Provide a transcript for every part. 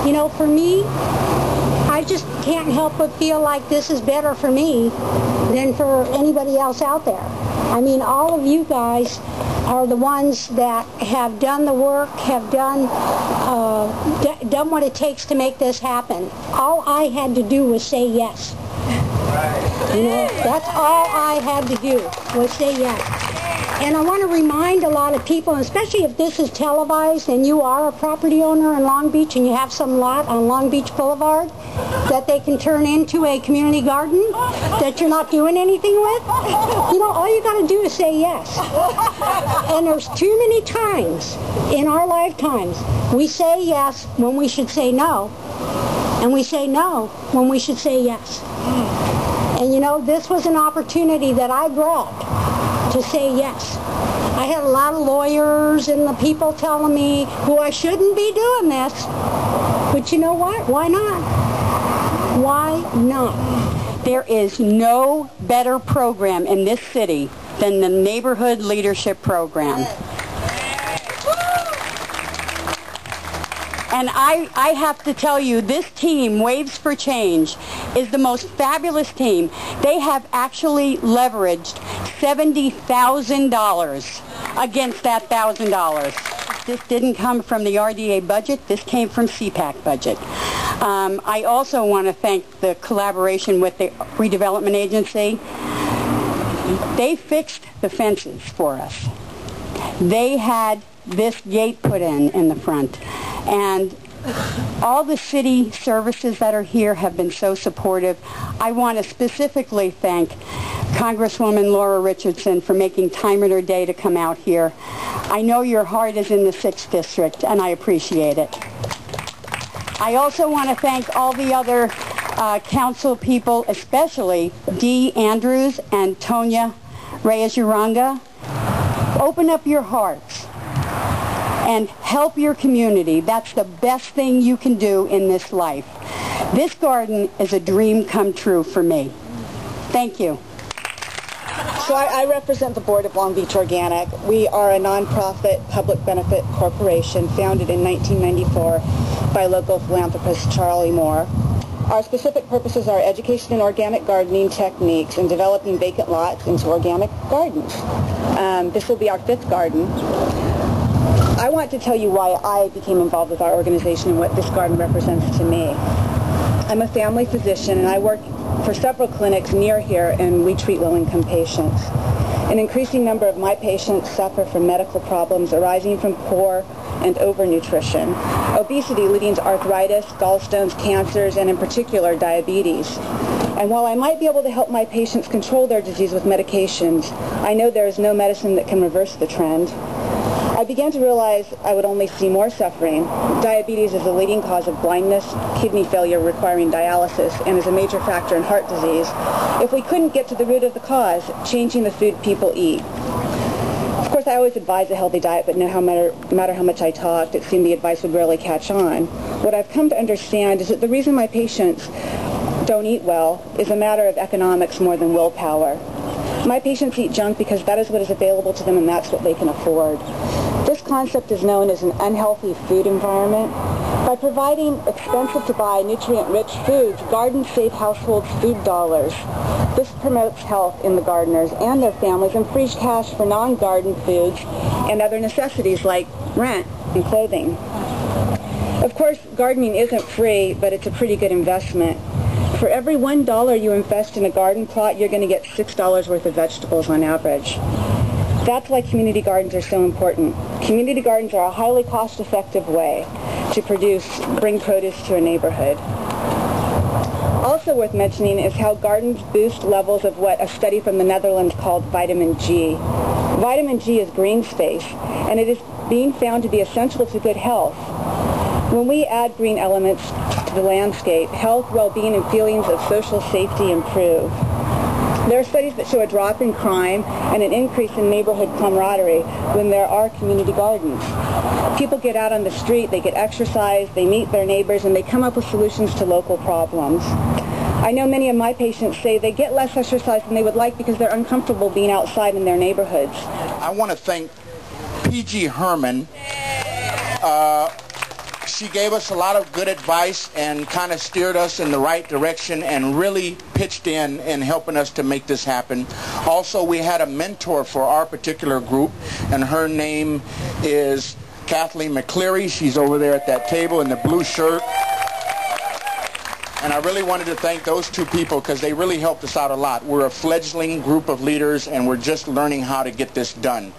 You know, for me, I just can't help but feel like this is better for me than for anybody else out there. I mean, all of you guys are the ones that have done the work, have done what it takes to make this happen. All I had to do was say yes. You know, that's all I had to do was say yes. And I want to remind a lot of people, especially if this is televised and you are a property owner in Long Beach and you have some lot on Long Beach Boulevard that they can turn into a community garden that you're not doing anything with, you know, all you got to do is say yes. And there's too many times in our lifetimes we say yes when we should say no, and we say no when we should say yes. And you know, this was an opportunity that I grabbed to say yes. I had a lot of lawyers and the people telling me who I shouldn't be doing this, but you know what? Why not? Why not? There is no better program in this city than the Neighborhood Leadership Program. And I have to tell you, this team, Waves for Change, is the most fabulous team. They have actually leveraged $70,000 against that $1,000. This didn't come from the RDA budget. This came from CPAC budget. I also want to thank the collaboration with the redevelopment agency. They fixed the fences for us. They had this gate put in the front. And all the city services that are here have been so supportive. I want to specifically thank Congresswoman Laura Richardson for making time in her day to come out here. I know your heart is in the 6th District, and I appreciate it. I also want to thank all the other council people, especially Dee Andrews and Tonya Reyes-Uranga. Open up your hearts and help your community. That's the best thing you can do in this life. This garden is a dream come true for me. Thank you. So I represent the board of Long Beach Organic. We are a nonprofit public benefit corporation founded in 1994 by local philanthropist Charlie Moore. Our specific purposes are education in organic gardening techniques and developing vacant lots into organic gardens. This will be our 5th garden. I want to tell you why I became involved with our organization and what this garden represents to me. I'm a family physician and I work for several clinics near here, and we treat low-income patients. An increasing number of my patients suffer from medical problems arising from poor and overnutrition, obesity leading to arthritis, gallstones, cancers, and in particular diabetes. And while I might be able to help my patients control their disease with medications, I know there is no medicine that can reverse the trend. I began to realize I would only see more suffering. Diabetes is the leading cause of blindness, kidney failure requiring dialysis, and is a major factor in heart disease. If we couldn't get to the root of the cause, changing the food people eat. Of course, I always advise a healthy diet, but no matter how much I talked, it seemed the advice would rarely catch on. What I've come to understand is that the reason my patients don't eat well is a matter of economics more than willpower. My patients eat junk because that is what is available to them and that's what they can afford. This concept is known as an unhealthy food environment. By providing expensive-to-buy, nutrient-rich foods, gardens save households food dollars. This promotes health in the gardeners and their families and frees cash for non-garden foods and other necessities like rent and clothing. Of course, gardening isn't free, but it's a pretty good investment. For every $1 you invest in a garden plot, you're going to get $6 worth of vegetables on average. That's why community gardens are so important. Community gardens are a highly cost-effective way to bring produce to a neighborhood. Also worth mentioning is how gardens boost levels of what a study from the Netherlands called vitamin G. Vitamin G is green space, and it is being found to be essential to good health. When we add green elements to the landscape, health, well-being, and feelings of social safety improve. There are studies that show a drop in crime and an increase in neighborhood camaraderie when there are community gardens. People get out on the street, they get exercise, they meet their neighbors, and they come up with solutions to local problems. I know many of my patients say they get less exercise than they would like because they're uncomfortable being outside in their neighborhoods. I want to thank P.G. Herman. She gave us a lot of good advice and kind of steered us in the right direction and really pitched in helping us to make this happen. Also, we had a mentor for our particular group, and her name is Kathleen McCleary. She's over there at that table in the blue shirt. And I really wanted to thank those two people because they really helped us out a lot. We're a fledgling group of leaders, and we're just learning how to get this done.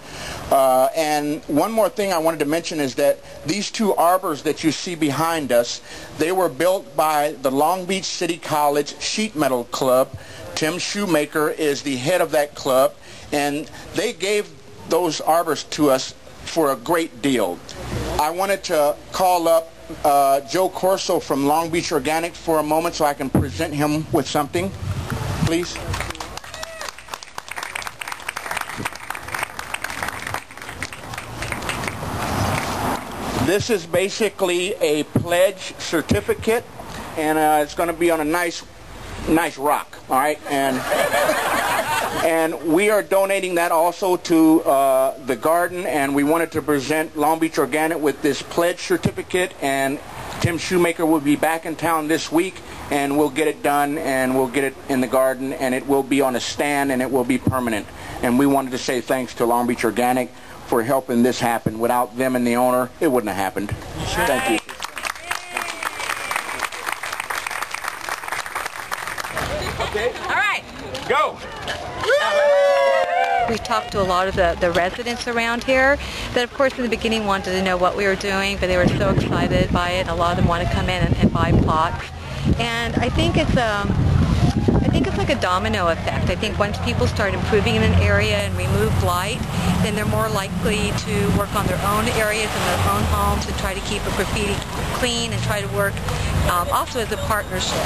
And one more thing I wanted to mention is that these two arbors that you see behind us, they were built by the Long Beach City College Sheet Metal Club. Tim Shoemaker is the head of that club, and they gave those arbors to us for a great deal. I wanted to call up Joe Corso from Long Beach Organic for a moment so I can present him with something, please. This is basically a pledge certificate, and it's going to be on a nice rock, all right? And we are donating that also to the garden, and we wanted to present Long Beach Organic with this pledge certificate, and Tim Shoemaker will be back in town this week, and we'll get it done, and we'll get it in the garden, and it will be on a stand, and it will be permanent. And we wanted to say thanks to Long Beach Organic for helping this happen. Without them and the owner, it wouldn't have happened. Thank you. Okay. All right. Go. We talked to a lot of the residents around here that, of course, in the beginning wanted to know what we were doing, but they were so excited by it. A lot of them want to come in and buy plots. And I think it's like a domino effect. I think once people start improving in an area and remove blight, then they're more likely to work on their own areas and their own homes and try to keep a graffiti clean and try to work also as a partnership.